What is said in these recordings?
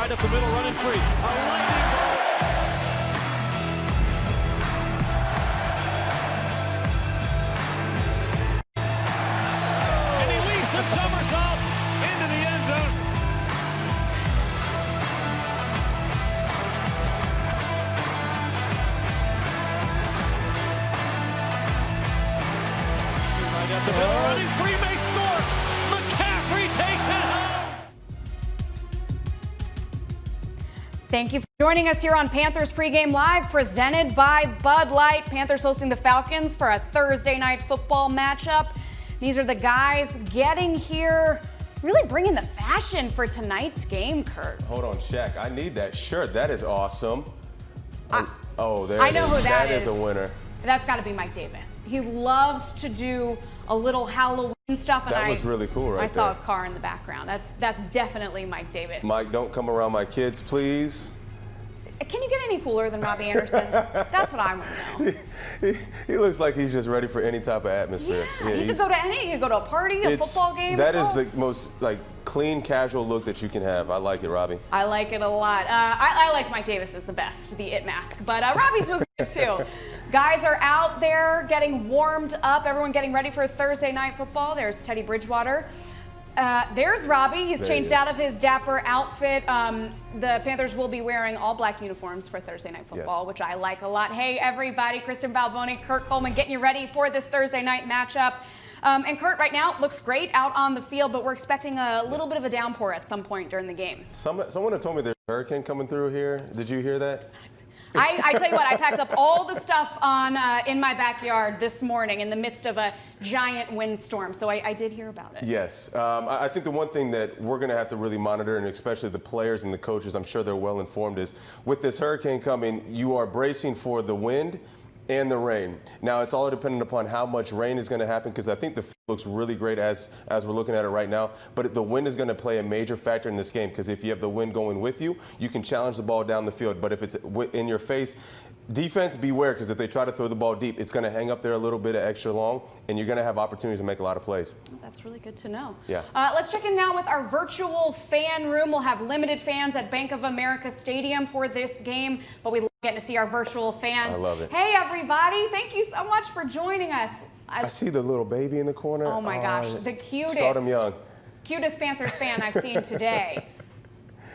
right up the middle, running free. A lightning bolt. And he leaps and somersaults into the end zone. Right up the middle, running free, may score. McCaffrey takes it home. Thank you for joining us here on Panthers Pregame Live, presented by Bud Light. Panthers hosting the Falcons for a Thursday night football matchup. These are the guys getting here, really bringing the fashion for tonight's game, Kurt. Hold on, Shaq. I need that shirt. That is awesome. There I know it is. who that is a winner. That's got to be Mike Davis. He loves to do a little Halloween stuff, and that was really cool, right? I saw his car in the background. That's definitely Mike Davis. Mike, don't come around my kids, please. Can you get any cooler than Robbie Anderson? That's what I want to know. He looks like he's just ready for any type of atmosphere. Yeah, he could go to any. He could go to a party, a football game. That is the most clean, casual look that you can have. I like it, Robbie. I like it a lot. I liked Mike Davis's the best, the it mask, but Robbie's was good too. Guys are out there getting warmed up. Everyone getting ready for Thursday night football. There's Teddy Bridgewater. There's Robbie. He's changed out of his dapper outfit. The Panthers will be wearing all black uniforms for Thursday night football, which I like a lot. Hey, everybody, Kristen Balboni, Kurt Coleman getting you ready for this Thursday night matchup. And Kurt right now looks great out on the field, but we're expecting a little bit of a downpour at some point during the game. Someone had told me there's a hurricane coming through here. Did you hear that? I tell you what, I packed up all the stuff in my backyard this morning in the midst of a giant windstorm, so I did hear about it. Yes. I think the one thing that we're going to have to really monitor, and especially the players and the coaches, I'm sure they're well informed, is with this hurricane coming, you are bracing for the wind and the rain. Now, it's all dependent upon how much rain is going to happen, because I think the field looks really great as we're looking at it right now. But the wind is going to play a major factor in this game, because if you have the wind going with you, you can challenge the ball down the field. But if it's in your face, defense, beware, because if they try to throw the ball deep, it's going to hang up there a little bit extra long, and you're going to have opportunities to make a lot of plays. That's really good to know. Yeah. Let's check in now with our virtual fan room. We'll have limited fans at Bank of America Stadium for this game, but we love getting to see our virtual fans. I love it. Hey, everybody. Thank you so much for joining us. I see the little baby in the corner. Oh, my gosh. The cutest. Start him young. Cutest Panthers fan I've seen today.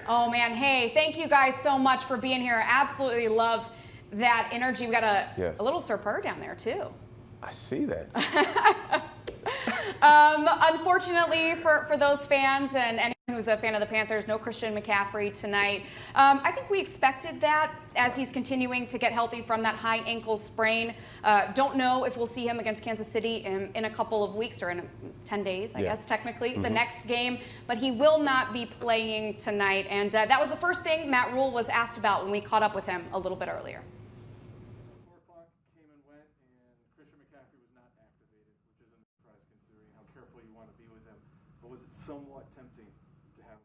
Oh, man. Hey, thank you guys so much for being here. I absolutely love that energy. We got a little Sir Purr down there, too. I see that. Unfortunately for those fans and anyone who's a fan of the Panthers, no Christian McCaffrey tonight. I think we expected that as he's continuing to get healthy from that high ankle sprain. Don't know if we'll see him against Kansas City in a couple of weeks, or in 10 days, I guess, technically, the next game. But he will not be playing tonight. And that was the first thing Matt Rule was asked about when we caught up with him a little bit earlier. Somewhat tempting to have.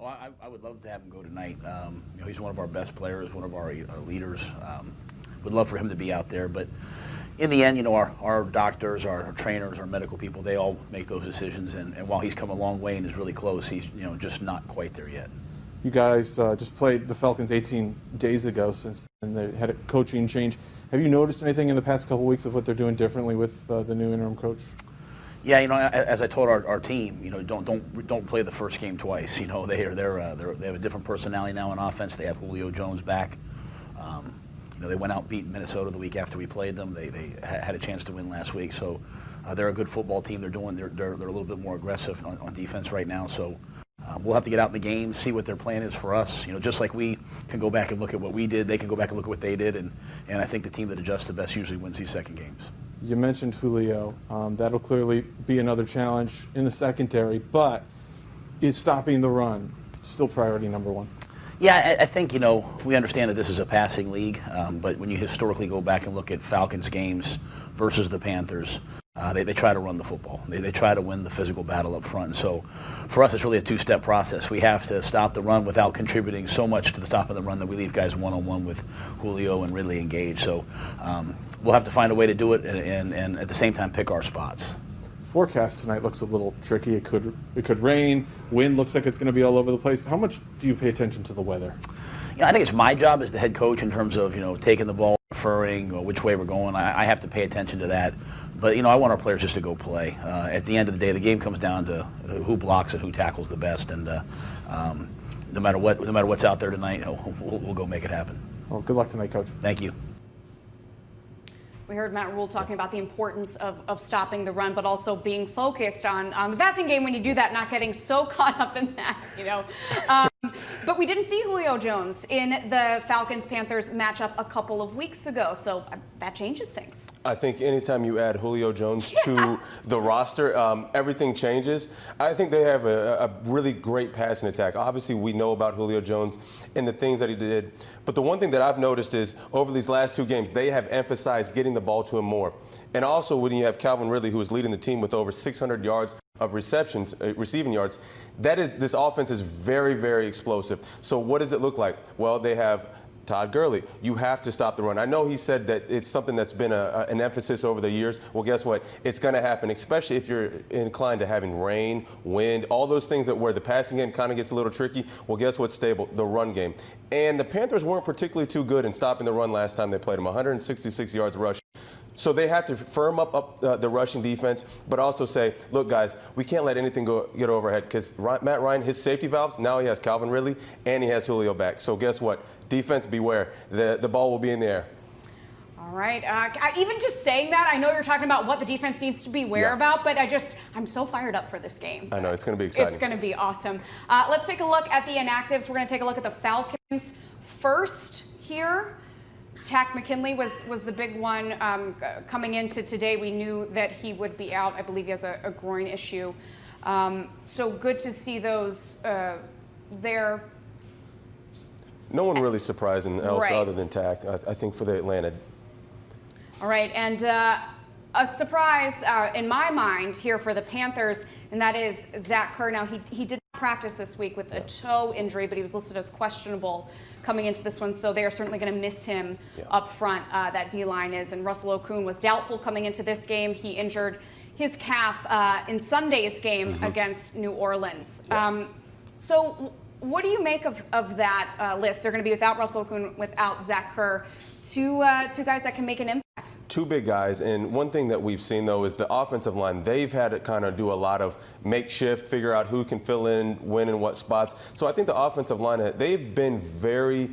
Oh, I would love to have him go tonight. He's one of our best players, one of our leaders. Would love for him to be out there, but in the end, our doctors, our trainers, our medical people, they all make those decisions. And while he's come a long way and is really close, he's just not quite there yet. You guys just played the Falcons 18 days ago, since then they had a coaching change. Have you noticed anything in the past couple of weeks of what they're doing differently with the new interim coach? Yeah, as I told our team, don't play the first game twice. They have a different personality now on offense. They have Julio Jones back. They went out and beat Minnesota the week after we played them. They had a chance to win last week, so they're a good football team. They're a little bit more aggressive on defense right now. So we'll have to get out in the game, see what their plan is for us. Just like we can go back and look at what we did, they can go back and look at what they did, and I think the team that adjusts the best usually wins these second games. You mentioned Julio. That'll clearly be another challenge in the secondary, but is stopping the run still priority number one? Yeah, I think, we understand that this is a passing league, but when you historically go back and look at Falcons games versus the Panthers, they try to run the football. They try to win the physical battle up front. So for us, it's really a two-step process. We have to stop the run without contributing so much to the stop of the run that we leave guys one-on-one with Julio and Ridley engaged. So we'll have to find a way to do it and at the same time pick our spots. forecast tonight looks a little tricky. It could rain. Wind looks like it's going to be all over the place. How much do you pay attention to the weather? Yeah, I think it's my job as the head coach in terms of, taking the ball, referring, or which way we're going. I have to pay attention to that. But, I want our players just to go play. At the end of the day, the game comes down to who blocks and who tackles the best. And no matter what's out there tonight, we'll go make it happen. Well, good luck tonight, Coach. Thank you. We heard Matt Rule talking about the importance of stopping the run, but also being focused on the passing game when you do that, not getting so caught up in that, But we didn't see Julio Jones in the Falcons-Panthers matchup a couple of weeks ago, so that changes things. I think anytime you add Julio Jones to the roster, everything changes. I think they have a really great passing attack. Obviously, we know about Julio Jones and the things that he did. But the one thing that I've noticed is over these last 2 games, they have emphasized getting the ball to him more. And also when you have Calvin Ridley, who is leading the team with over 600 yards of receiving yards, this offense is very, very explosive. So what does it look like? Well, they have Todd Gurley. You have to stop the run. I know he said that it's something that's been an emphasis over the years. Well, guess what? It's going to happen, especially if you're inclined to having rain, wind, all those things that where the passing game kind of gets a little tricky. Well, guess what's stable? The run game. And the Panthers weren't particularly too good in stopping the run last time they played them, 166 yards rushing. So they have to firm up the rushing defense, but also say, look, guys, we can't let anything get overhead because Matt Ryan, his safety valves, now he has Calvin Ridley and he has Julio back. So guess what? Defense, beware. The ball will be in the air. All right. Even just saying that, I know you're talking about what the defense needs to beware about, but I'm so fired up for this game. I know. It's going to be exciting. It's going to be awesome. Let's take a look at the inactives. We're going to take a look at the Falcons first here. Tack McKinley was the big one coming into today. We knew that he would be out. I believe he has a groin issue. So good to see those there. No one really surprising else other than Tack, I think, for the Atlanta. All right, and a surprise in my mind here for the Panthers, and that is Zach Kerr. Now, he did not practice this week with a toe injury, but he was listed as questionable coming into this one, so they are certainly going to miss him up front, that D-line is. And Russell Okung was doubtful coming into this game. He injured his calf in Sunday's game against New Orleans. So what do you make of that list? They're going to be without Russell Okung, without Zach Kerr, two guys that can make an impact. 2 big guys, and one thing that we've seen, though, is the offensive line. They've had to kind of do a lot of makeshift, figure out who can fill in, when, and what spots. So I think the offensive line, they've been very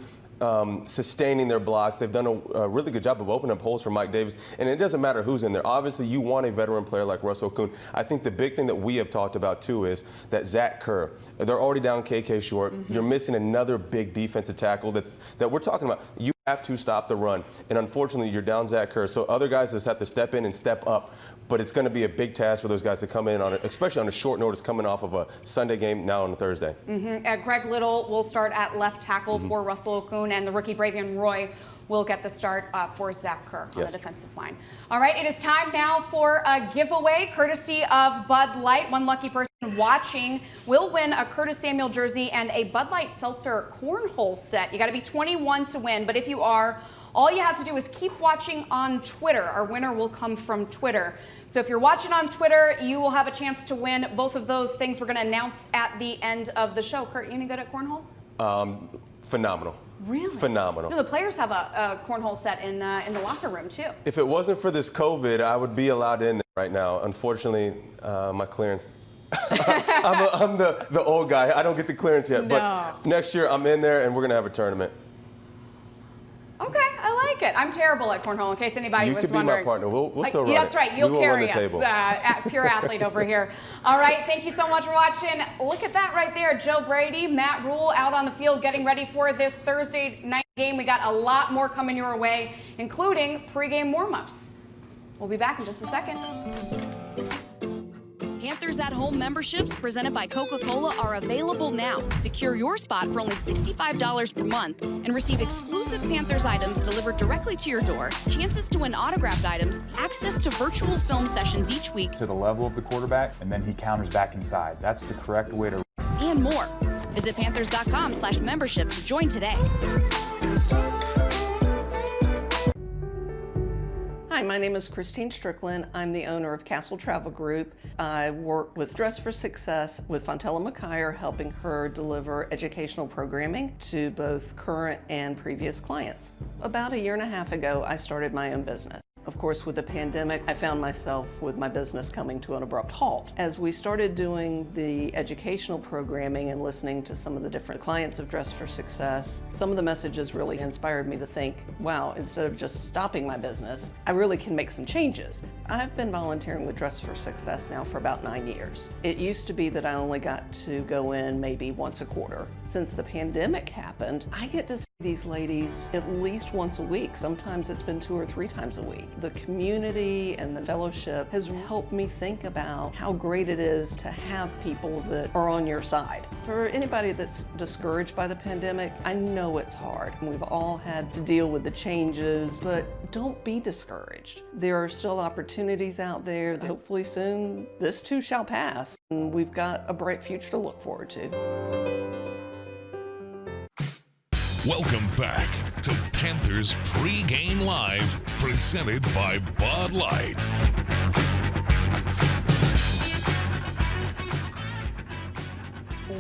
sustaining their blocks. They've done a really good job of opening up holes for Mike Davis, and it doesn't matter who's in there. Obviously, you want a veteran player like Russell Okung. I think the big thing that we have talked about, too, is that Zach Kerr, they're already down KK Short. You're missing another big defensive tackle that we're talking about. You have to stop the run, and unfortunately, you're down Zach Kerr. So other guys just have to step in and step up, but it's going to be a big task for those guys to come in on it, especially on a short notice coming off of a Sunday game now on a Thursday. Greg Little will start at left tackle for Russell Okung, and the rookie Bravion Roy will get the start for Zach Kerr on the defensive line. All right, it is time now for a giveaway courtesy of Bud Light. One lucky person watching will win a Curtis Samuel jersey and a Bud Light Seltzer cornhole set. You got to be 21 to win, but if you are, all you have to do is keep watching on Twitter. Our winner will come from Twitter. So if you're watching on Twitter, you will have a chance to win both of those things we're going to announce at the end of the show. Kurt, you any good at cornhole? Phenomenal. Really? Phenomenal. No, the players have a cornhole set in the locker room, too. If it wasn't for this COVID, I would be allowed in there right now. Unfortunately, my clearance. I'm the old guy. I don't get the clearance yet. No. But next year, I'm in there, and we're going to have a tournament. Okay, I like it. I'm terrible at cornhole, in case anybody was wondering. You can be my partner. We'll still run it. That's right. You'll carry us. Pure athlete over here. All right, thank you so much for watching. Look at that right there. Joe Brady, Matt Rule out on the field getting ready for this Thursday night game. We got a lot more coming your way, including pregame warm-ups. We'll be back in just a second. Panthers at Home memberships presented by Coca-Cola are available now. Secure your spot for only $65 per month and receive exclusive Panthers items delivered directly to your door, chances to win autographed items, access to virtual film sessions each week, to the level of the quarterback, and then he counters back inside. That's the correct way to. and more. Visit Panthers.com/membership to join today. Hi, my name is Christine Strickland. I'm the owner of Castle Travel Group. I work with Dress for Success with Fontella McKire, helping her deliver educational programming to both current and previous clients. About a year and a half ago, I started my own business. Of course, with the pandemic, I found myself with my business coming to an abrupt halt. As we started doing the educational programming and listening to some of the different clients of Dress for Success, some of the messages really inspired me to think, wow, instead of just stopping my business, I really can make some changes. I've been volunteering with Dress for Success now for about 9 years. It used to be that I only got to go in maybe once a quarter. Since the pandemic happened, I get to see these ladies at least once a week. Sometimes it's been 2 or 3 times a week. The community and the fellowship has helped me think about how great it is to have people that are on your side. For anybody that's discouraged by the pandemic, I know it's hard. We've all had to deal with the changes, but don't be discouraged. There are still opportunities out there. Hopefully soon, this too shall pass, and we've got a bright future to look forward to. Welcome back to Panthers Pregame Live, presented by Bud Light.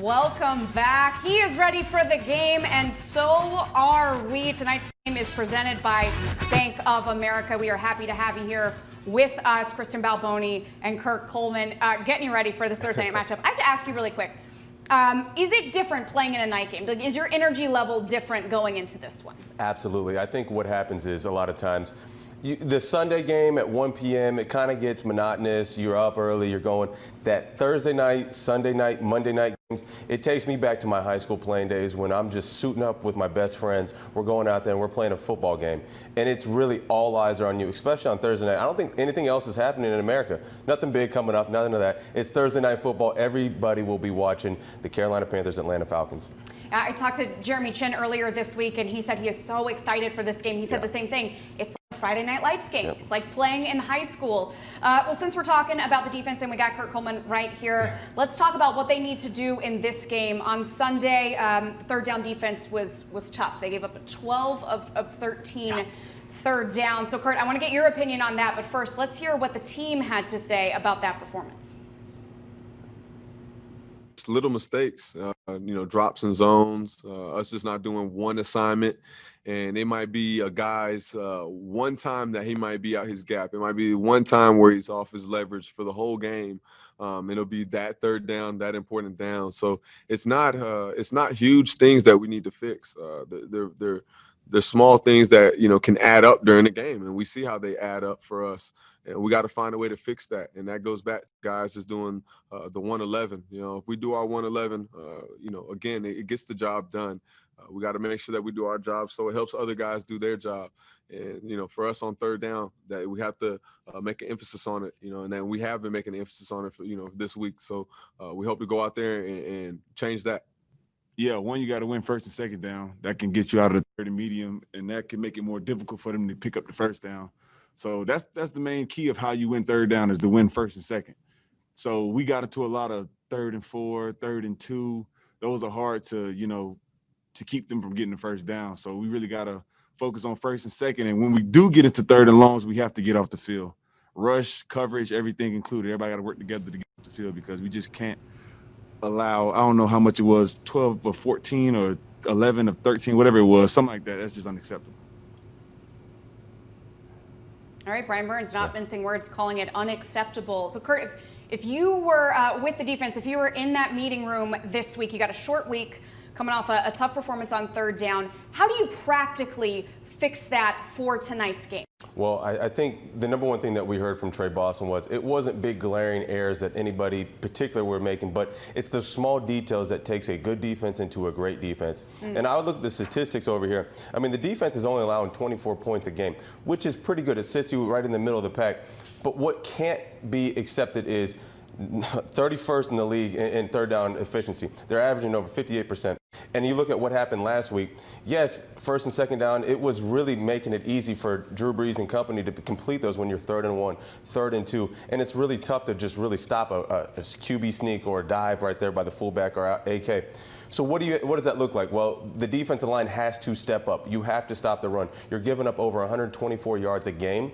Welcome back. He is ready for the game, and so are we. Tonight's game is presented by Bank of America. We are happy to have you here with us, Kristen Balboni and Kirk Coleman, getting you ready for this Thursday night matchup. I have to ask you really quick. Is it different playing in a night game? Like, is your energy level different going into this one? Absolutely. I think what happens is a lot of times the Sunday game at 1 p.m., it kind of gets monotonous. You're up early, you're going. That Thursday night, Sunday night, Monday night games, it takes me back to my high school playing days when I'm just suiting up with my best friends. We're going out there and we're playing a football game. And it's really all eyes are on you, especially on Thursday night. I don't think anything else is happening in America. Nothing big coming up, nothing of that. It's Thursday night football. Everybody will be watching the Carolina Panthers, Atlanta Falcons. I talked to Jeremy Chin earlier this week, and he said he is so excited for this game. He said the same thing. It's a Friday Night Lights game. It's like playing in high school. Well, since we're talking about the defense and we got Kirk Coleman right here, let's talk about what they need to do in this game. On Sunday, third down defense was tough. They gave up a 12 of 13 third down. So, Kurt, I want to get your opinion on that. But first, let's hear what the team had to say about that performance. Little mistakes, drops and zones, us just not doing one assignment. And it might be a guy's one time that he might be out his gap. It might be one time where he's off his leverage for the whole game. It'll be that third down, that important down. So it's not huge things that we need to fix. They're small things that, can add up during the game. And we see how they add up for us. And we got to find a way to fix that. And that goes back to guys is doing the 111. If we do our 111, again, it gets the job done. We got to make sure that we do our job so it helps other guys do their job. And, for us on third down, that we have to make an emphasis on it, and then we have been making an emphasis on it for, this week. So we hope to go out there and change that. Yeah, one, you got to win first and second down. That can get you out of the third and medium, and that can make it more difficult for them to pick up the first down. So that's the main key of how you win third down is to win first and second. So we got into a lot of 3rd and 4, 3rd and 2. Those are hard to, to keep them from getting the first down. So we really got to focus on first and second. And when we do get into 3rd and longs, we have to get off the field. Rush, coverage, everything included. Everybody got to work together to get off the field because we just can't allow, I don't know how much it was, 12 of 14 or 11 of 13, whatever it was, something like that. That's just unacceptable. All right, Brian Burns, not mincing words, calling it unacceptable. So, Kurt, if you were with the defense, if you were in that meeting room this week, you got a short week coming off a tough performance on third down. How do you practically fix that for tonight's game? Well, I think the number one thing that we heard from Trey Boston was it wasn't big glaring errors that anybody particular were making, but it's the small details that takes a good defense into a great defense. And I would look at the statistics over here. I mean, the defense is only allowing 24 points a game, which is pretty good. It sits you right in the middle of the pack. But what can't be accepted is 31st in the league in third down efficiency. They're averaging over 58%. And you look at what happened last week. Yes, first and second down, it was really making it easy for Drew Brees and company to complete those when you're 3rd and 1, 3rd and 2. And it's really tough to just really stop a QB sneak or a dive right there by the fullback or AK. So what does that look like? Well, the defensive line has to step up. You have to stop the run. You're giving up over 124 yards a game.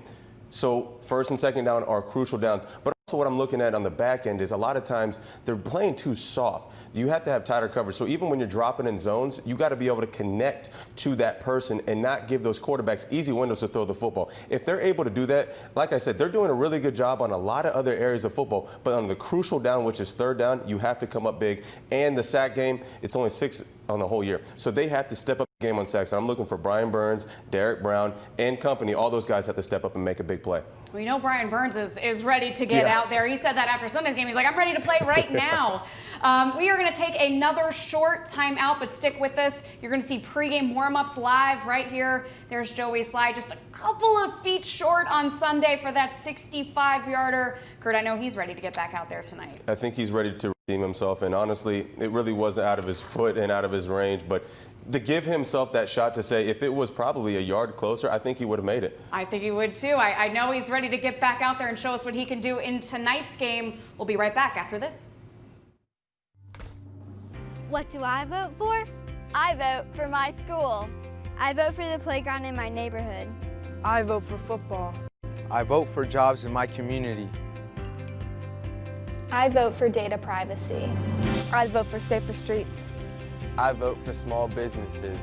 So first and second down are crucial downs. But also what I'm looking at on the back end is a lot of times they're playing too soft. You have to have tighter coverage. So even when you're dropping in zones, you got to be able to connect to that person and not give those quarterbacks easy windows to throw the football. If they're able to do that, like I said, they're doing a really good job on a lot of other areas of football. But on the crucial down, which is third down, you have to come up big. And the sack game, it's only 6 on the whole year. So they have to step up the game on sacks. I'm looking for Brian Burns, Derek Brown, and company. All those guys have to step up and make a big play. We know Brian Burns is ready to get out there. He said that after Sunday's game. He's like, I'm ready to play right now. We are going to take another short timeout, but stick with us. You're going to see pregame warm-ups live right here. There's Joey Sly, just a couple of feet short on Sunday for that 65-yarder. Kurt, I know he's ready to get back out there tonight. I think he's ready to redeem himself, and honestly, it really was out of his foot and out of his range, but to give himself that shot to say if it was probably a yard closer, I think he would have made it. I think he would too. I know he's ready to get back out there and show us what he can do in tonight's game. We'll be right back after this. What do I vote for? I vote for my school. I vote for the playground in my neighborhood. I vote for football. I vote for jobs in my community. I vote for data privacy. I vote for safer streets. I vote for small businesses.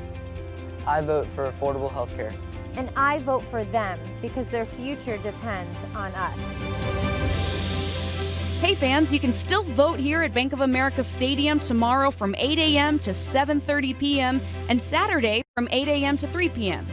I vote for affordable health care. And I vote for them because their future depends on us. Hey fans, you can still vote here at Bank of America Stadium tomorrow from 8 a.m. to 7:30 p.m. and Saturday from 8 a.m. to 3 p.m.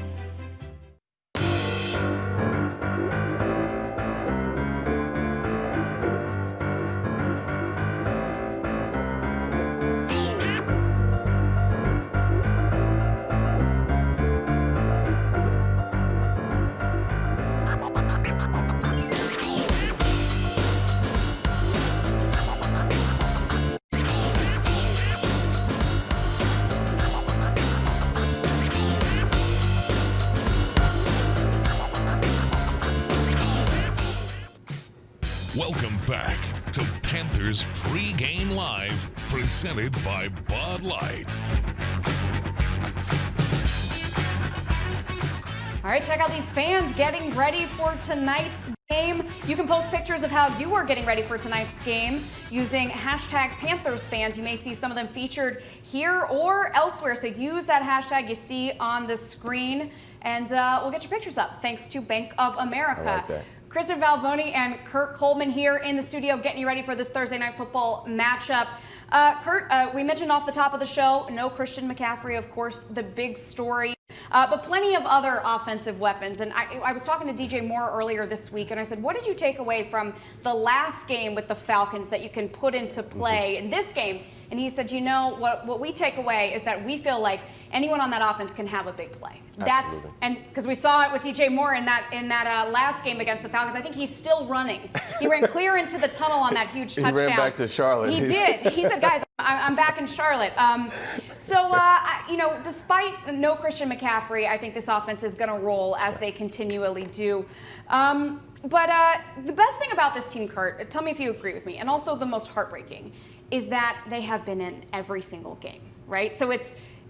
Welcome back to Panthers Pregame Live, presented by Bud Light. All right, check out these fans getting ready for tonight's game. You can post pictures of how you are getting ready for tonight's game using hashtag Panthers fans. You may see some of them featured here or elsewhere, so use that hashtag you see on the screen, and we'll get your pictures up. Thanks to Bank of America. I like that. Kristen Valvoni and Kurt Coleman here in the studio getting you ready for this Thursday Night Football matchup. Kurt, we mentioned off the top of the show, no Christian McCaffrey, of course, the big story, but plenty of other offensive weapons. And I was talking to DJ Moore earlier this week, and I said, what did you take away from the last game with the Falcons that you can put into play in this game? And he said, you know, what we take away is that we feel like anyone on that offense can have a big play. That's and because we saw it with DJ Moore in that last game against the Falcons. I think he's still running. He ran clear into the tunnel on that huge touchdown. He ran back to Charlotte. He did. He said, guys, I'm back in Charlotte. You know, despite no Christian McCaffrey, I think this offense is going to roll as they continually do. But the best thing about this team, Kurt, tell me if you agree with me, and also the most heartbreaking, is that they have been in every single game, right? So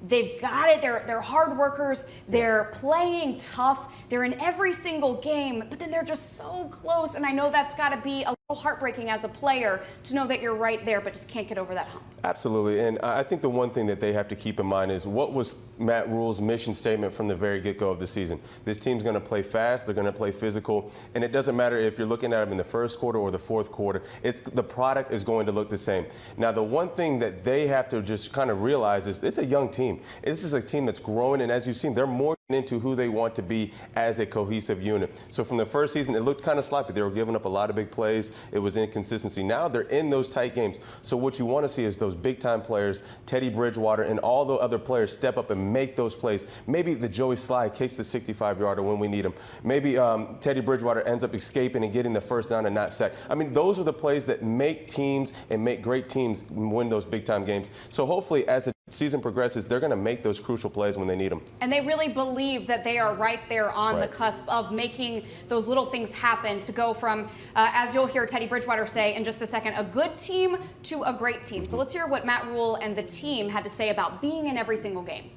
they've got it. They're hard workers. They're playing tough. They're in every single game, but then they're just so close. And I know that's got to be a little heartbreaking as a player to know that you're right there, but just can't get over that hump. Absolutely. And I think the one thing that they have to keep in mind is what was Matt Rule's mission statement from the very get-go of the season. This team's going to play fast. They're going to play physical. And it doesn't matter if you're looking at them in the first quarter or the fourth quarter. The product is going to look the same. Now, the one thing that they have to just kind of realize is it's a young team. This is a team that's growing, and as you've seen, they're more into who they want to be as a cohesive unit. So from the first season, it looked kind of sloppy. They were giving up a lot of big plays. It was inconsistency. Now they're in those tight games. So what you want to see is those big-time players, Teddy Bridgewater and all the other players, step up and make those plays. Maybe the Joey Sly kicks the 65-yarder when we need him. Maybe Teddy Bridgewater ends up escaping and getting the first down and not sacked. I mean, those are the plays that make teams and make great teams win those big-time games. So hopefully, as the season progresses, they're going to make those crucial plays when they need them. And they really believe that they are right there on the cusp of making those little things happen to go from, as you'll hear Teddy Bridgewater say in just a second, a good team to a great team. So let's hear what Matt Rule and the team had to say about being in every single game.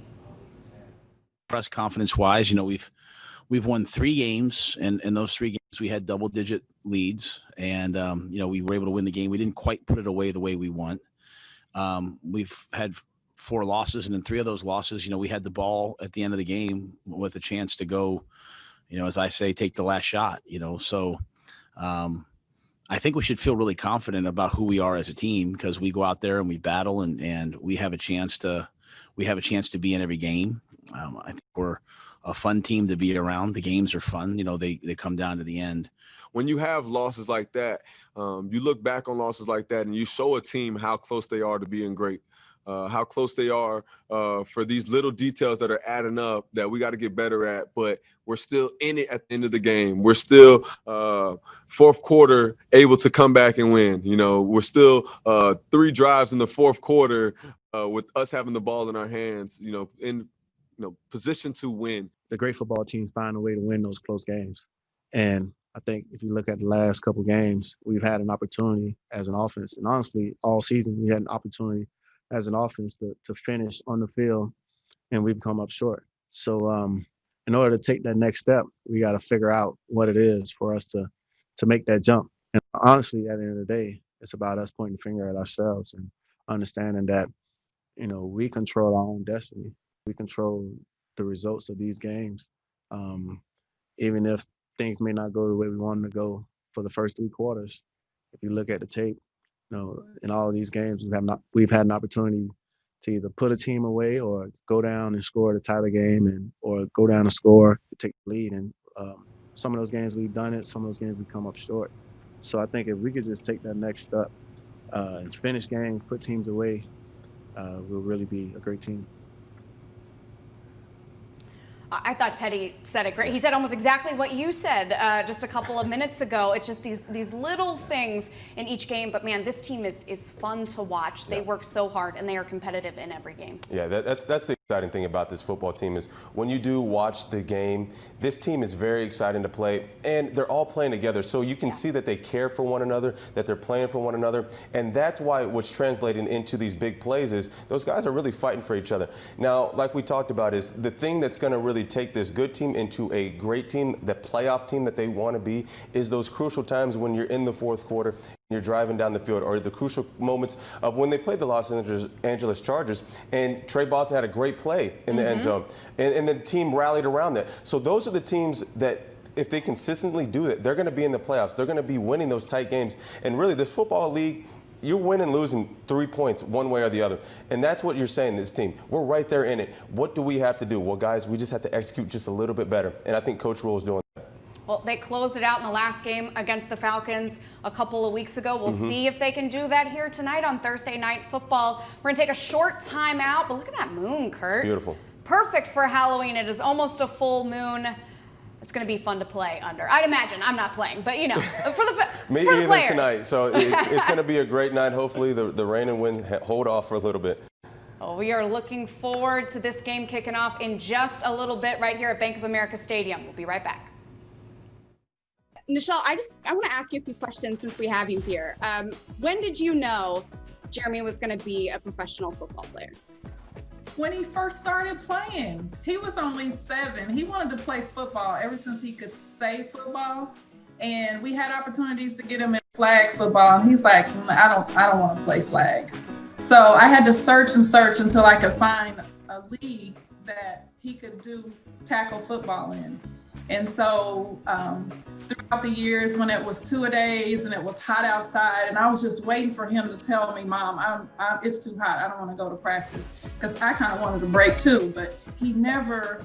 For us, confidence-wise, you know, we've we've won 3 games, and in those 3 games we had double-digit leads, and we were able to win the game. We didn't quite put it away the way we want. We've had 4 losses, and in 3 of those losses, we had the ball at the end of the game with a chance to go, as I say, take the last shot. So I think we should feel really confident about who we are as a team, because we go out there and we battle, and we have a chance to be in every game. I think we're a fun team to be around. The games are fun. They come down to the end. When you have losses like that, you look back on losses like that and you show a team how close they are to being great, how close they are for these little details that are adding up that we got to get better at, but we're still in it at the end of the game. We're still fourth quarter able to come back and win. We're still 3 drives in the fourth quarter with us having the ball in our hands, in position to win. The great football teams find a way to win those close games. And I think if you look at the last couple games, we've had an opportunity as an offense. And honestly, all season, we had an opportunity as an offense to finish on the field, and we've come up short. So in order to take that next step, we got to figure out what it is for us to make that jump. And honestly, at the end of the day, it's about us pointing the finger at ourselves and understanding that, we control our own destiny. We control the results of these games. Even if things may not go the way we want them to go for the first 3 quarters, if you look at the tape, in all of these games, we've had an opportunity to either put a team away or go down and score to tie the game, or go down and score to take the lead. And some of those games we've done it, some of those games we come up short. So I think if we could just take that next step and finish games, put teams away, we'll really be a great team. I thought Teddy said it great. He said almost exactly what you said just a couple of minutes ago. It's just these little things in each game. But, man, this team is fun to watch. They work so hard, and they are competitive in every game. Yeah, that's the exciting thing about this football team is when you do watch the game, this team is very exciting to play, and they're all playing together. So you can see that they care for one another, that they're playing for one another, and that's why what's translating into these big plays is those guys are really fighting for each other. Now, like we talked about, is the thing that's going to really take this good team into a great team, the playoff team that they want to be, is those crucial times when you're in the fourth quarter, you're driving down the field, or the crucial moments of when they played the Los Angeles Chargers, and Trey Boston had a great play in the end zone, and the team rallied around that. So those are the teams that, if they consistently do it, they're going to be in the playoffs. They're going to be winning those tight games. And really, this football league, you're winning, losing 3 points one way or the other. And that's what you're saying, this team. We're right there in it. What do we have to do? Well, guys, we just have to execute just a little bit better. And I think Coach Rule is doing that. Well, they closed it out in the last game against the Falcons a couple of weeks ago. We'll see if they can do that here tonight on Thursday Night Football. We're going to take a short time out, but look at that moon, Kurt. It's beautiful. Perfect for Halloween. It is almost a full moon. It's going to be fun to play under. I'd imagine. I'm not playing, but, for the Me for either the players. tonight. So it's going to be a great night. Hopefully the rain and wind hold off for a little bit. Well, we are looking forward to this game kicking off in just a little bit right here at Bank of America Stadium. We'll be right back. Nichelle, I want to ask you a few questions since we have you here. When did you know Jeremy was going to be a professional football player? When he first started playing. He was only 7. He wanted to play football ever since he could say football. And we had opportunities to get him in flag football. He's like, I don't want to play flag. So I had to search and search until I could find a league that he could do tackle football in. And so throughout the years when it was 2-a-days and it was hot outside, and I was just waiting for him to tell me, Mom, it's too hot. I don't want to go to practice, because I kind of wanted to break too. But he never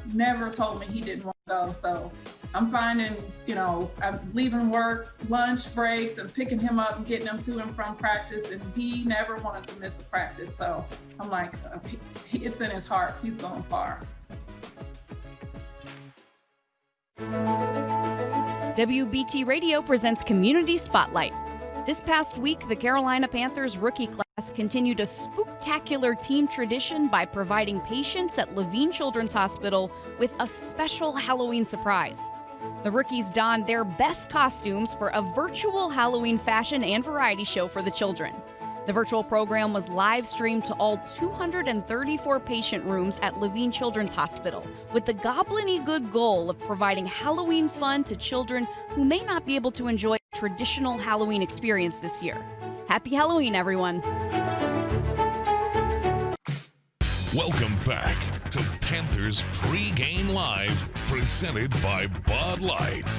told me he didn't want to go. So I'm finding, I'm leaving work, lunch breaks, and picking him up and getting him to and from practice. And he never wanted to miss a practice. So I'm like, it's in his heart. He's going far. WBT Radio presents Community Spotlight. This past week, the Carolina Panthers rookie class continued a spooktacular team tradition by providing patients at Levine Children's Hospital with a special Halloween surprise. The rookies donned their best costumes for a virtual Halloween fashion and variety show for the children. The virtual program was live streamed to all 234 patient rooms at Levine Children's Hospital, with the goblin-y good goal of providing Halloween fun to children who may not be able to enjoy a traditional Halloween experience this year. Happy Halloween, everyone. Welcome back to Panthers Pregame Live, presented by Bud Light.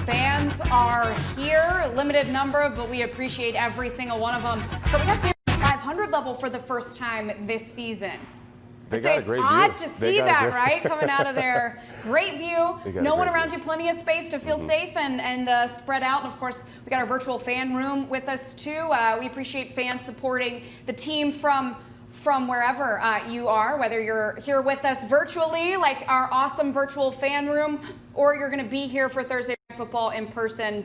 Fans are here, limited number, but we appreciate every single one of them. So we have fans at the 500 level for the first time this season. They got a great view. It's odd to see that, right? Coming out of there. Great view. No one around you, plenty of space to feel safe and spread out. And of course, we got our virtual fan room with us too. We appreciate fans supporting the team from wherever you are, whether you're here with us virtually, like our awesome virtual fan room, or you're going to be here for Thursday Night Football in person.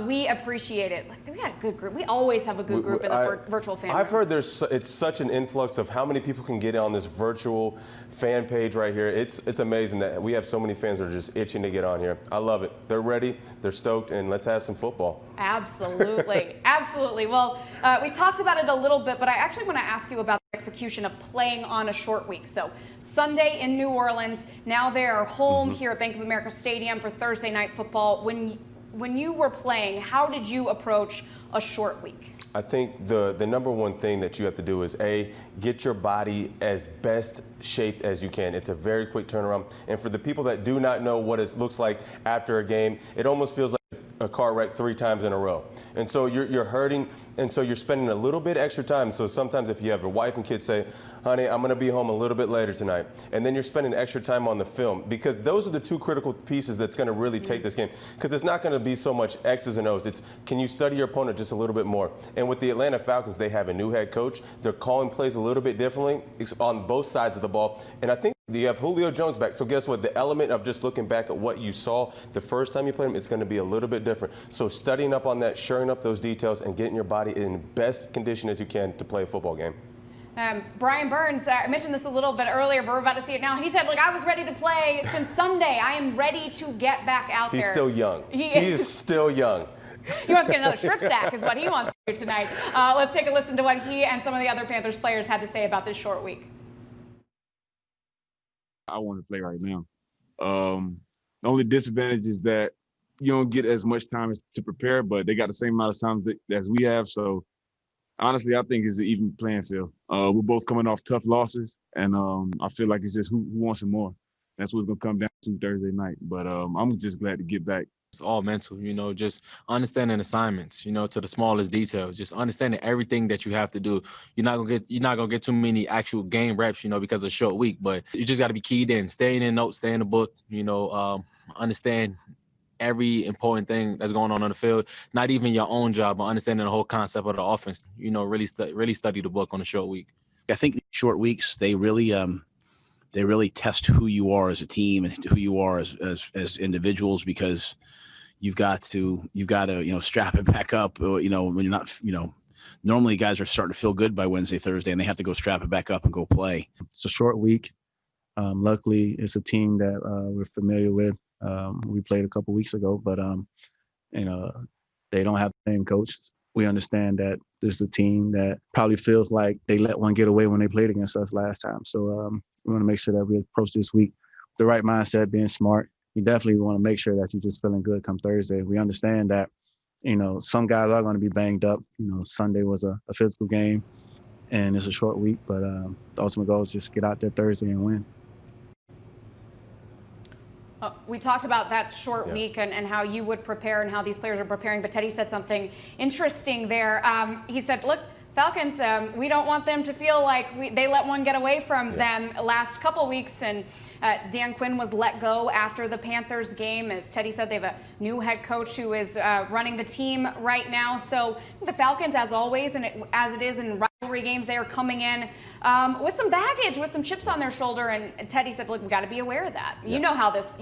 We appreciate it. Like, we got a good group. We always have a good group in the virtual fan room. I've heard it's such an influx of how many people can get on this virtual fan page right here. It's amazing that we have so many fans that are just itching to get on here. I love it. They're ready. They're stoked, and let's have some football. Absolutely. Absolutely. Well, we talked about it a little bit, but I actually want to ask you about the execution of playing on a short week. So Sunday in New Orleans, now they are home here at Bank of America Stadium for Thursday Night Football. When you were playing, how did you approach a short week? I think the number one thing that you have to do is, get your body as best shaped as you can. It's a very quick turnaround. And for the people that do not know what it looks like after a game, it almost feels like a car wreck 3 times in a row. And so you're hurting, and so you're spending a little bit extra time. So sometimes if you have a wife and kids, say, honey, I'm going to be home a little bit later tonight. And then you're spending extra time on the film, because those are the 2 critical pieces that's going to really take this game. Because it's not going to be so much X's and O's. It's, can you study your opponent just a little bit more? And with the Atlanta Falcons, they have a new head coach. They're calling plays a little bit differently. It's on both sides of the ball. And I think you have Julio Jones back. So guess what? The element of just looking back at what you saw the first time you played him, it's going to be a little bit different. So studying up on that, shoring up those details, and getting your body in best condition as you can to play a football game. Brian Burns, I mentioned this a little bit earlier, but we're about to see it now. He said, look, I was ready to play since Sunday. I am ready to get back out there. He's still young. He is still young. He wants to get another strip sack is what he wants to do tonight. Let's take a listen to what he and some of the other Panthers players had to say about this short week. I want to play right now. The only disadvantage is that you don't get as much time to prepare, but they got the same amount of time as we have. So honestly, I think it's an even playing field. We're both coming off tough losses, and I feel like it's just who wants it more. That's what's going to come down to Thursday night. But I'm just glad to get back. It's all mental, just understanding assignments, to the smallest details, just understanding everything that you have to do. You're not gonna get too many actual game reps, because of a short week, but you just got to be keyed in, staying in notes, stay in the book, understand every important thing that's going on the field, not even your own job, but understanding the whole concept of the offense, really study the book on a short week. I think short weeks, they really test who you are as a team and who you are as individuals, because you've got to strap it back up, when you're not, normally guys are starting to feel good by Wednesday, Thursday, and they have to go strap it back up and go play. It's a short week. Luckily, it's a team that we're familiar with. We played a couple weeks ago, but they don't have the same coach. We understand that this is a team that probably feels like they let one get away when they played against us last time. So we want to make sure that we approach this week with the right mindset, being smart. You definitely want to make sure that you're just feeling good come Thursday. We understand that, some guys are going to be banged up. Sunday was a physical game, and it's a short week, but the ultimate goal is just get out there Thursday and win. We talked about that short week and how you would prepare and how these players are preparing, but Teddy said something interesting there. He said, look, Falcons, we don't want them to feel like they let one get away from them last couple weeks, and Dan Quinn was let go after the Panthers game. As Teddy said, they have a new head coach who is running the team right now. So the Falcons, as always, and as it is in rivalry games, they are coming in with some baggage, with some chips on their shoulder. And Teddy said, "Look, we got to be aware of that. You know how this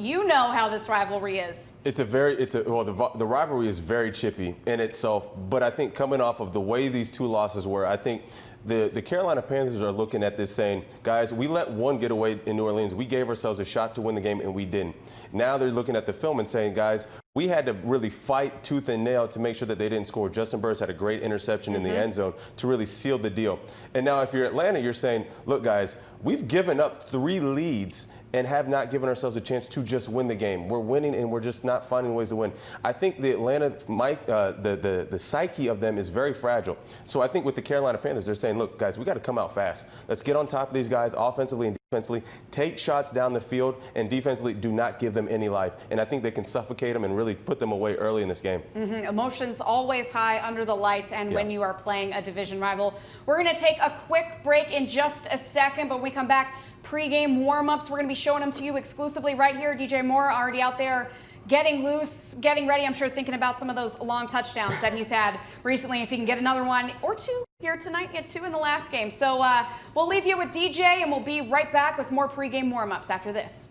rivalry is." The rivalry is very chippy in itself. But I think coming off of the way these 2 losses were, I think The Carolina Panthers are looking at this saying, guys, we let one get away in New Orleans. We gave ourselves a shot to win the game, and we didn't. Now they're looking at the film and saying, guys, we had to really fight tooth and nail to make sure that they didn't score. Justin Burris had a great interception in the end zone to really seal the deal. And now if you're Atlanta, you're saying, look, guys, we've given up 3 leads and have not given ourselves a chance to just win the game. We're winning, and we're just not finding ways to win. I think the Atlanta, the psyche of them is very fragile. So I think with the Carolina Panthers, they're saying, look, guys, we got to come out fast. Let's get on top of these guys offensively and defensively, take shots down the field, and defensively do not give them any life. And I think they can suffocate them and really put them away early in this game. Emotions always high under the lights and when you are playing a division rival. We're going to take a quick break in just a second, but when we come back, pre-game warm-ups, we're going to be showing them to you exclusively right here. DJ Moore already out there getting loose, getting ready. I'm sure thinking about some of those long touchdowns that he's had recently. If he can get another one or 2 here tonight, he had 2 in the last game. So we'll leave you with DJ, and we'll be right back with more pre-game warm-ups after this.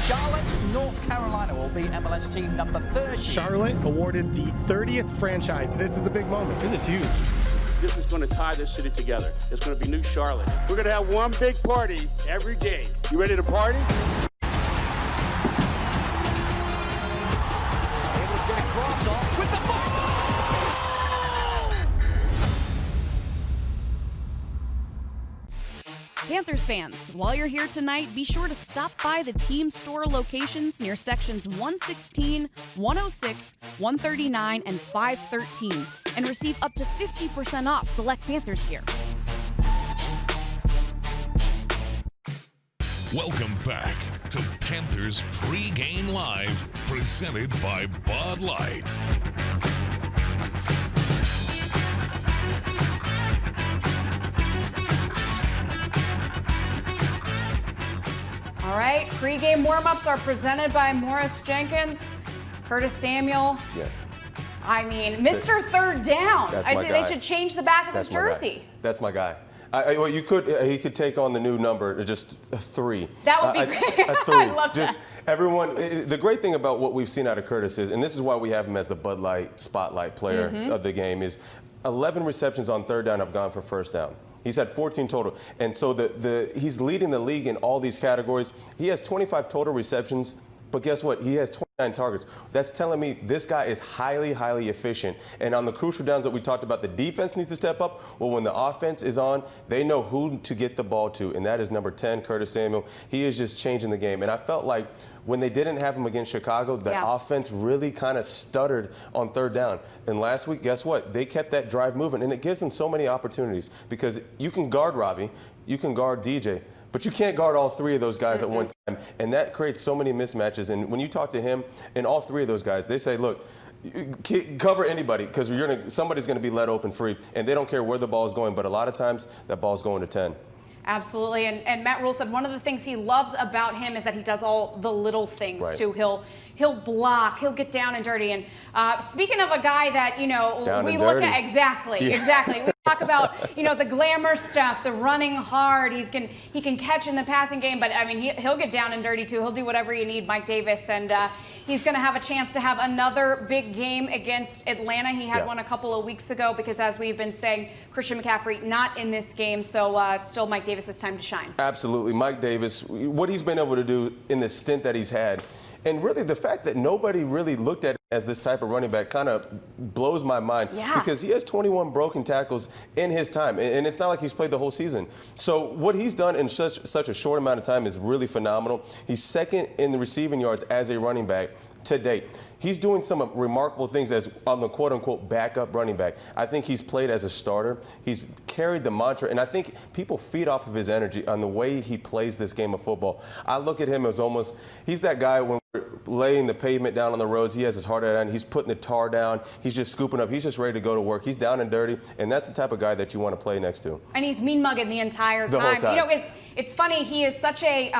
Charlotte, North Carolina will be MLS team number 30. Charlotte awarded the 30th franchise. This is a big moment. This is huge. This is going to tie this city together. It's going to be New Charlotte. We're going to have one big party every day. You ready to party? Able to get a cross off with the ball! Panthers fans, while you're here tonight, be sure to stop by the team store locations near sections 116, 106, 139, and 513 and receive up to 50% off select Panthers gear. Welcome back to Panthers Pregame Live, presented by Bud Light. All right, pre-game warm-ups are presented by Morris Jenkins, Curtis Samuel. Yes. I mean, Mr. Third Down. That's I my think guy. they should change the back of his jersey. That's my guy. Well, he could take on the new number, just a 3. That would be great. A 3. I love just that. Everyone. The great thing about what we've seen out of Curtis is, and this is why we have him as the Bud Light spotlight player of the game, is 11 receptions on third down have gone for first down. He's had 14 total. And so he's leading the league in all these categories. He has 25 total receptions, but guess what? He has 29 targets. That's telling me this guy is highly, highly efficient. And on the crucial downs that we talked about, the defense needs to step up. Well, when the offense is on, they know who to get the ball to, and that is number 10, Curtis Samuel. He is just changing the game. And I felt like when they didn't have him against Chicago, the offense really kind of stuttered on third down. And last week, guess what? They kept that drive moving, and it gives them so many opportunities because you can guard Robbie, you can guard DJ, but you can't guard all 3 of those guys at one time, and that creates so many mismatches. And when you talk to him and all 3 of those guys, they say, look, cover anybody because somebody's going to be let open free, and they don't care where the ball is going, but a lot of times that ball's going to 10. Absolutely, and Matt Rule said one of the things he loves about him is that he does all the little things too. He'll block, he'll get down and dirty. And speaking of a guy that we look at exactly. We talk about the glamour stuff, the running hard. He can catch in the passing game, but I mean he'll get down and dirty too. He'll do whatever you need, Mike Davis, and he's going to have a chance to have another big game against Atlanta. He had one a couple of weeks ago because, as we've been saying, Christian McCaffrey not in this game, so it's still Mike Davis' time to shine. Absolutely. Mike Davis, what he's been able to do in the stint that he's had, and really the fact that nobody really looked at him as this type of running back kind of blows my mind because he has 21 broken tackles in his time, and it's not like he's played the whole season. So what he's done in such a short amount of time is really phenomenal. He's second in the receiving yards as a running back to date. He's doing some remarkable things as on the quote-unquote backup running back. I think he's played as a starter. He's carried the mantra, and I think people feed off of his energy on the way he plays this game of football. I look at him as he's that guy when we're laying the pavement down on the roads, he has his heart out, and he's putting the tar down, he's just scooping up, he's just ready to go to work. He's down and dirty, and that's the type of guy that you want to play next to. And he's mean-mugging the entire time. Whole time. It's funny, he is such a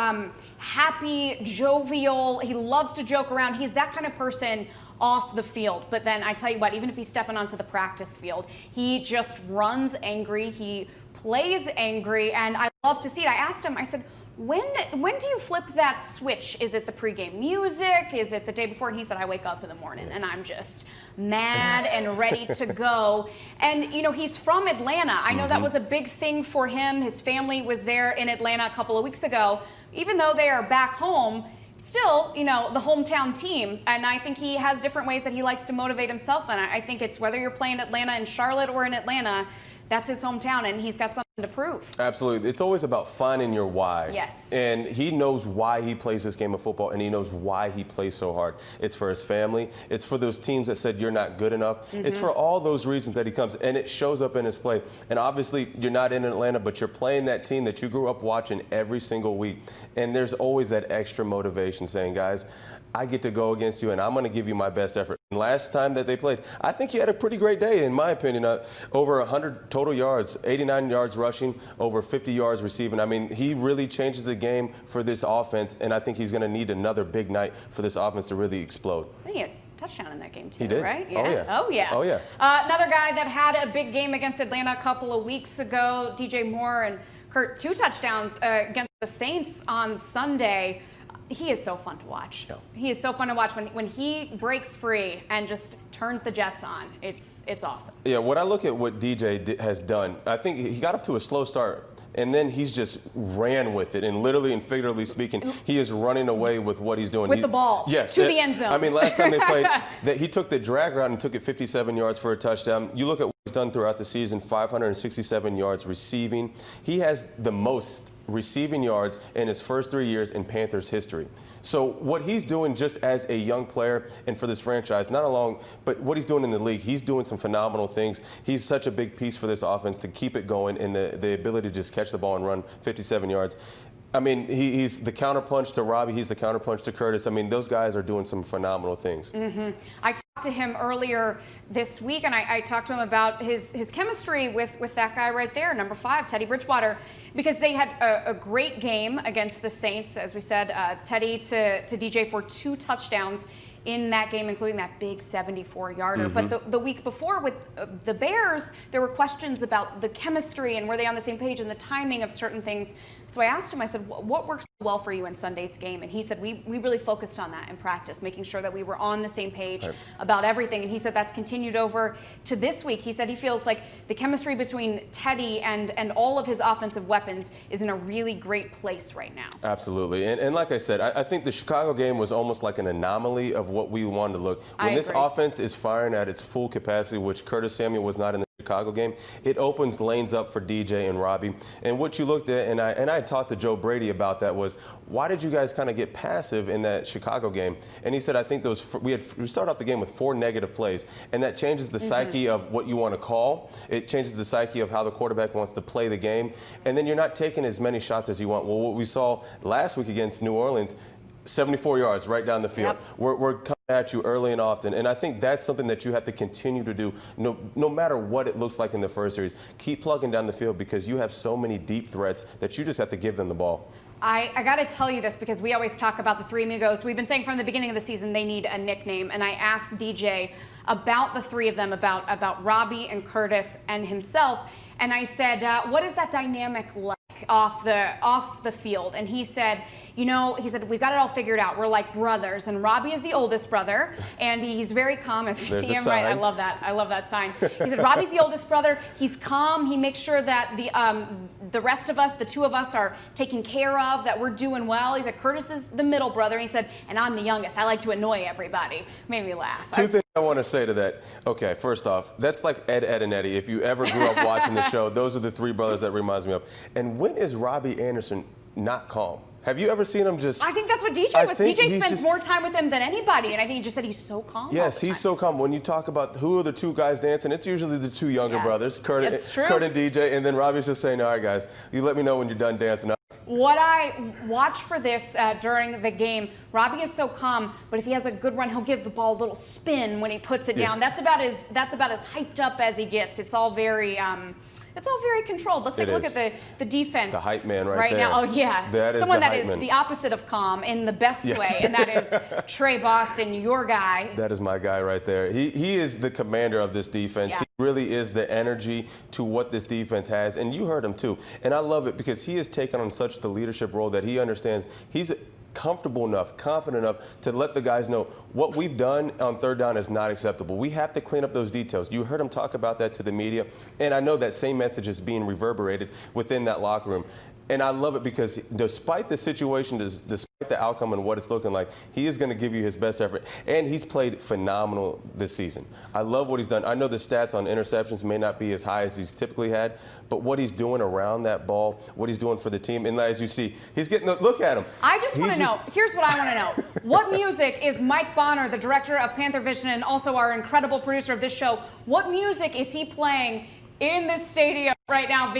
happy, jovial, he loves to joke around. He's that kind of person off the field. But then I tell you what, even if he's stepping onto the practice field, he just runs angry, he plays angry, and I love to see it. I asked him, I said, when do you flip that switch? Is it the pregame music? Is it the day before? And he said, I wake up in the morning and I'm just mad and ready to go. And, you know, he's from Atlanta. I know that was a big thing for him. His family was there in Atlanta a couple of weeks ago. Even though they are back home, still, you know, the hometown team. And I think he has different ways that he likes to motivate himself. And I think it's whether you're playing Atlanta in Charlotte or in Atlanta, that's his hometown, and he's got something to prove. Absolutely. It's always about finding your why. Yes. And he knows why he plays this game of football, and he knows why he plays so hard. It's for his family. It's for those teams that said you're not good enough. It's for all those reasons that he comes, and it shows up in his play. And obviously, you're not in Atlanta, but you're playing that team that you grew up watching every single week. And there's always that extra motivation saying, guys, I get to go against you, and I'm going to give you my best effort. And last time that they played, I think he had a pretty great day, in my opinion. Over 100 total yards, 89 yards rushing, over 50 yards receiving. I mean, he really changes the game for this offense, and I think he's going to need another big night for this offense to really explode. I think he had a touchdown in that game, too, He did. right? Oh, yeah. Oh, yeah. Oh, yeah. Another guy that had a big game against Atlanta a couple of weeks ago, DJ Moore and Kurt, 2 touchdowns against the Saints on Sunday. He is so fun to watch. Yeah. He is so fun to watch when he breaks free and just turns the Jets on. It's awesome. Yeah, when I look at what DJ has done, I think he got up to a slow start. And then he's just ran with it, and literally and figuratively speaking, he is running away with what he's doing. With the ball. Yes. To the end zone. I mean, last time they played, he took the drag route and took it 57 yards for a touchdown. You look at what he's done throughout the season, 567 yards receiving. He has the most receiving yards in his first 3 years in Panthers history. So what he's doing just as a young player and for this franchise, not alone, but what he's doing in the league, he's doing some phenomenal things. He's such a big piece for this offense to keep it going, and the ability to just catch the ball and run 57 yards. I mean, he's the counterpunch to Robbie. He's the counterpunch to Curtis. I mean, those guys are doing some phenomenal things. I talked to him earlier this week, and I talked to him about his chemistry with that guy right there, number 5, Teddy Bridgewater, because they had a great game against the Saints. As we said, Teddy to DJ for 2 touchdowns in that game, including that big 74-yarder. But the week before with the Bears, there were questions about the chemistry and were they on the same page and the timing of certain things. So I asked him, I said, what works well for you in Sunday's game? And he said, we really focused on that in practice, making sure that we were on the same page about everything. And he said that's continued over to this week. He said he feels like the chemistry between Teddy and all of his offensive weapons is in a really great place right now. Absolutely. And like I said, I think the Chicago game was almost like an anomaly of what we wanted to look. When this offense is firing at its full capacity, which Curtis Samuel was not in the Chicago game, it opens lanes up for DJ and Robbie. And what you looked at, and I talked to Joe Brady about that, was why did you guys kind of get passive in that Chicago game? And he said, I think we started off the game with 4 negative plays, and that changes the psyche of what you want to call. It changes the psyche of how the quarterback wants to play the game, and then you're not taking as many shots as you want. Well, what we saw last week against New Orleans, 74 yards right down the field. We're coming at you early and often, and I think that's something that you have to continue to do no matter what it looks like in the first series. Keep plugging down the field because you have so many deep threats that you just have to give them the ball. I got to tell you this because we always talk about the 3 amigos. We've been saying from the beginning of the season they need a nickname, and I asked DJ about the 3 of them, about Robbie and Curtis and himself, and I said, what is that dynamic like off the field? And he said, we've got it all figured out. We're like brothers, and Robbie is the oldest brother, and he's very calm as we see him. Right, I love that sign. He said Robbie's the oldest brother. He's calm. He makes sure that the rest of us, the 2 of us, are taken care of, that we're doing well. He said Curtis is the middle brother. He said, and I'm the youngest. I like to annoy everybody. Made me laugh. 2 things I want to say to that. Okay, first off, that's like Ed, and Eddie. If you ever grew up watching the show, those are the 3 brothers that reminds me of. And when is Robbie Anderson not calm? Have you ever seen him just... I think that's what DJ was. DJ spends more time with him than anybody, and I think he just said he's so calm. Yes, he's so calm. When you talk about who are the 2 guys dancing, it's usually the 2 younger brothers, Kurt and DJ, and then Robbie's just saying, all right, guys, you let me know when you're done dancing. What I watched for this during the game, Robbie is so calm, but if he has a good run, he'll give the ball a little spin when he puts it down. That's about as hyped up as he gets. It's all very it's all very controlled. Let's take a look at the defense. The hype man right there. now. Oh yeah, that is someone the that hype is man. the opposite of calm in the best way, and that is Trey Boston, your guy. That is my guy right there. He is the commander of this defense. Yeah. He really is the energy to what this defense has, and you heard him too. And I love it because he has taken on such the leadership role that he understands he's comfortable enough, confident enough to let the guys know what we've done on third down is not acceptable. We have to clean up those details. You heard him talk about that to the media, and I know that same message is being reverberated within that locker room. And I love it because despite the situation, despite the outcome and what it's looking like, he is going to give you his best effort. And he's played phenomenal this season. I love what he's done. I know the stats on interceptions may not be as high as he's typically had, but what he's doing around that ball, what he's doing for the team, and as you see, he's getting – look at him. I just want to know, here's what I want to know. What music is Mike Bonner, the director of Panther Vision and also our incredible producer of this show, what music is he playing in the stadium right now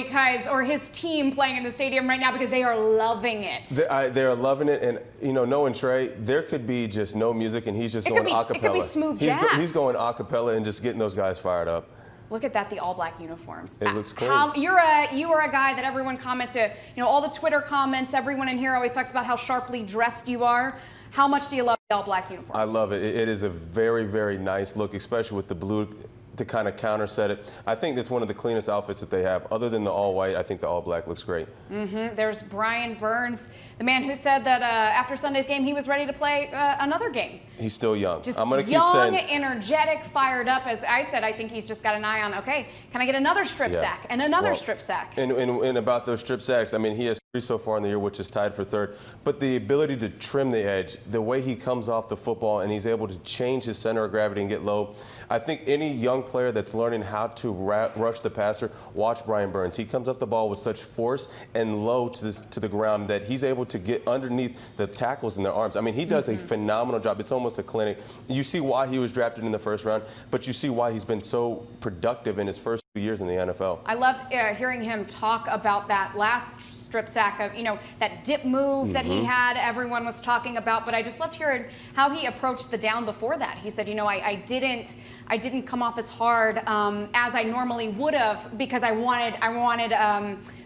or his team playing in the stadium right now because they are loving it? They're loving it, and knowing Trey, there could be just no music, and he's just going a cappella. It could be smooth jazz. He's going a cappella and just getting those guys fired up. Look at that, the all-black uniforms. It looks clean. You are a guy that everyone comments to. All the Twitter comments, everyone in here always talks about how sharply dressed you are. How much do you love the all-black uniforms? I love it. It is a very, very nice look, especially with the blue to kind of counter set it. I think that's one of the cleanest outfits that they have. Other than the all-white, I think the all-black looks great. There's Brian Burns, the man who said that after Sunday's game, he was ready to play another game. He's still young. Just I'm going to keep young, saying, energetic, fired up. As I said, I think he's just got an eye on, okay, can I get another strip sack and another strip sack? And about those strip sacks, I mean, he has 3 so far in the year, which is tied for 3rd. But the ability to trim the edge, the way he comes off the football and he's able to change his center of gravity and get low, I think any young player that's learning how to rush the passer, watch Brian Burns. He comes up the ball with such force and low to the ground that he's able to get underneath the tackles in their arms. I mean, he does a phenomenal job. It's almost a clinic. You see why he was drafted in the 1st round, but you see why he's been so productive in his first 2 years in the NFL. I loved hearing him talk about that last strip sack of, that dip move that he had, everyone was talking about, but I just loved hearing how he approached the down before that. He said, I didn't come off as hard as I normally would have because I wanted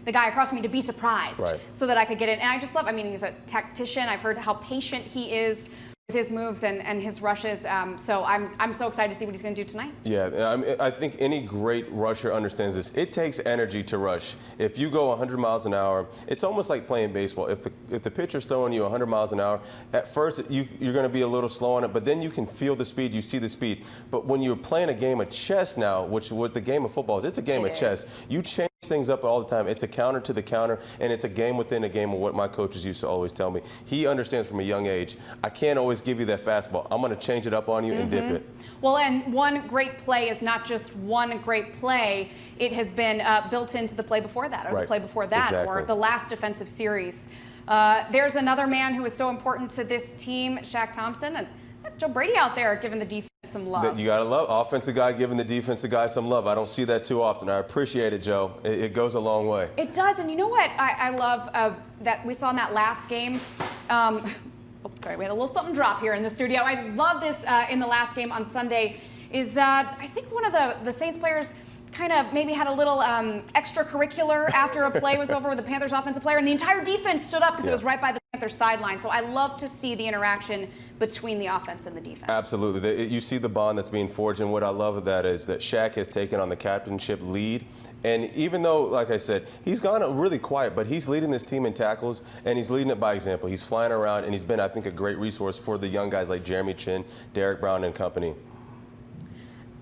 the guy across from me to be surprised so that I could get it. And I just love, he's a tactician. I've heard how patient he is with his moves and his rushes. So I'm so excited to see what he's going to do tonight. Yeah, I think any great rusher understands this. It takes energy to rush. If you go 100 miles an hour, it's almost like playing baseball. If the pitcher's throwing you 100 miles an hour, at first you're going to be a little slow on it, but then you can feel the speed, you see the speed. But when you're playing a game of chess now, which what the game of football is, it's a game of chess. You change things up all the time. It's a counter to the counter, and it's a game within a game of what my coaches used to always tell me. He understands from a young age, I can't always give you that fastball. I'm going to change it up on you and dip it. Well, and one great play is not just one great play. It has been built into the play before that, or the play before that, or the last defensive series. There's another man who is so important to this team, Shaq Thompson, and Joe Brady out there giving the defense some love. You got to love offensive guy giving the defensive guy some love. I don't see that too often. I appreciate it, Joe. It goes a long way. It does, and you know what I love that we saw in that last game? Sorry, we had a little something drop here in the studio. I love this in the last game on Sunday is I think one of the Saints players kind of maybe had a little extracurricular after a play was over with the Panthers offensive player, and the entire defense stood up because it was right by the Panthers sideline. So I love to see the interaction between the offense and the defense. Absolutely. You see the bond that's being forged, and what I love of that is that Shaq has taken on the captainship lead. And even though, like I said, he's gone really quiet, but he's leading this team in tackles, and he's leading it by example. He's flying around, and he's been, I think, a great resource for the young guys like Jeremy Chin, Derek Brown, and company.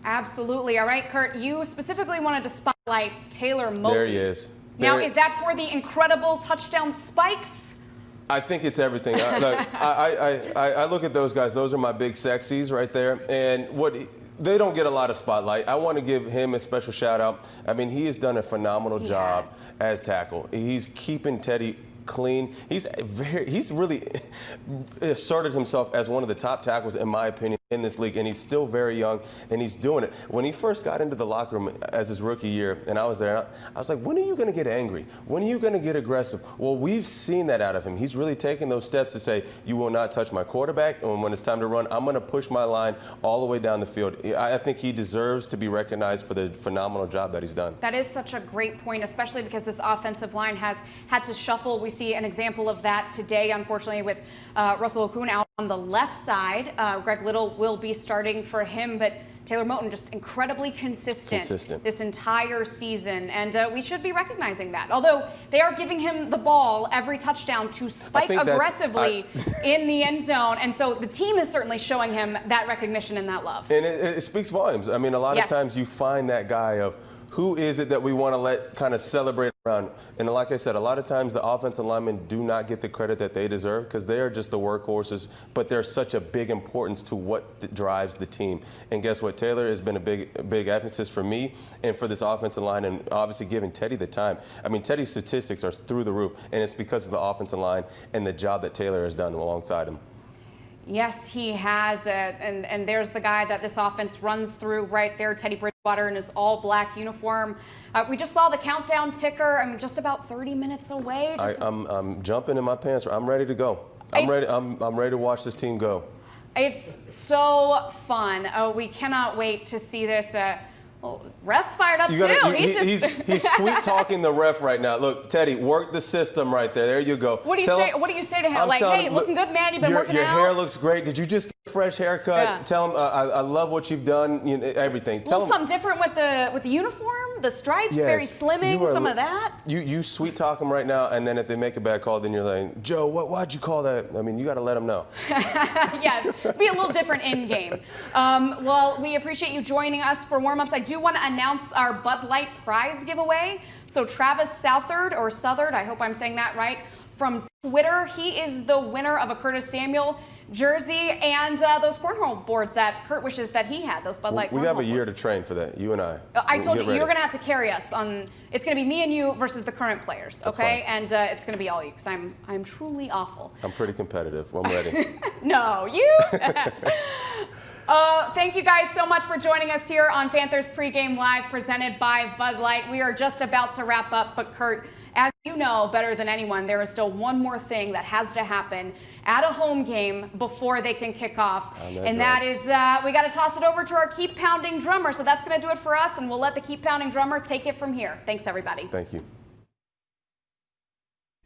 Absolutely. All right, Kurt, you specifically wanted to spotlight Taylor Moton. There he is. Now, is that for the incredible touchdown spikes? I think it's everything. I look at those guys. Those are my big sexies right there. And they don't get a lot of spotlight. I want to give him a special shout out. I mean, he has done a phenomenal job as tackle. He's keeping Teddy clean. He's really asserted himself as one of the top tackles, in my opinion, in this league, and he's still very young, and he's doing it. When he first got into the locker room as his rookie year, and I was there, I was like, when are you going to get angry? When are you going to get aggressive? Well, we've seen that out of him. He's really taken those steps to say, you will not touch my quarterback, and when it's time to run, I'm going to push my line all the way down the field. I think he deserves to be recognized for the phenomenal job that he's done. That is such a great point, especially because this offensive line has had to shuffle. We see an example of that today, unfortunately, with Russell Okung out on the left side. Greg Little will be starting for him, but Taylor Moton just incredibly consistent this entire season, and we should be recognizing that. Although they are giving him the ball every touchdown to spike aggressively in the end zone, and so the team is certainly showing him that recognition and that love. And it speaks volumes. I mean, a lot of times you find that guy of, who is it that we want to let kind of celebrate around? And like I said, a lot of times the offensive linemen do not get the credit that they deserve because they are just the workhorses, but there's such a big importance to what drives the team. And guess what? Taylor has been a big emphasis for me and for this offensive line, and obviously giving Teddy the time. I mean, Teddy's statistics are through the roof, and it's because of the offensive line and the job that Taylor has done alongside him. Yes, he has, and there's the guy that this offense runs through right there, Teddy Bridgewater in his all-black uniform. We just saw the countdown ticker. I'm just about 30 minutes away. I'm jumping in my pants. I'm ready to go. I'm ready to watch this team go. It's so fun. Oh, we cannot wait to see this. Ref's fired up too. He's sweet talking the ref right now. Look, Teddy, work the system right there. There you go. What do you say to him? Like, hey, looking good, man. You've been working out. Your hair looks great. Did you just get a fresh haircut? Yeah. Tell him I love what you've done. You know, everything. Tell him something different with the uniform, the stripes, very slimming. Some of that. You sweet talk him right now, and then if they make a bad call, then you're like, Joe, why'd you call that? I mean, you got to let him know. Yeah, be a little different in game. Well, we appreciate you joining us for warm-ups. I do want to announce our Bud Light prize giveaway. So Travis Southard, I hope I'm saying that right, from Twitter, he is the winner of a Curtis Samuel jersey and those cornhole boards that Kurt wishes that he had, those Bud Light cornhole We have a boards. year to train for that, you and I. I told you, you're going to have to carry us on. It's going to be me and you versus the current players, okay? And it's going to be all you, because I'm truly awful. I'm pretty competitive. I'm ready. No, you. Thank you guys so much for joining us here on Panthers Pregame Live, presented by Bud Light. We are just about to wrap up, but Kurt, as you know better than anyone, there is still one more thing that has to happen at a home game before they can kick off, and that is we got to toss it over to our Keep Pounding drummer. So that's going to do it for us, and we'll let the Keep Pounding drummer take it from here. Thanks, everybody. Thank you.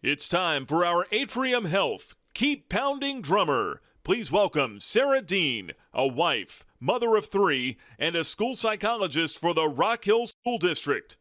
It's time for our Atrium Health Keep Pounding drummer. Please welcome Sarah Dean, a wife, mother of 3, and a school psychologist for the Rock Hill School District.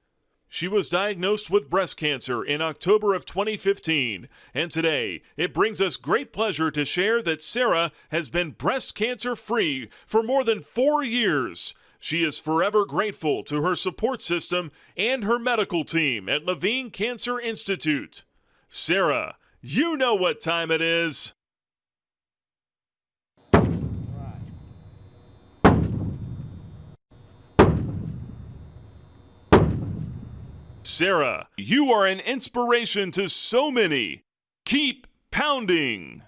She was diagnosed with breast cancer in October of 2015, and today it brings us great pleasure to share that Sarah has been breast cancer free for more than 4 years. She is forever grateful to her support system and her medical team at Levine Cancer Institute. Sarah, you know what time it is. Sarah, you are an inspiration to so many. Keep pounding.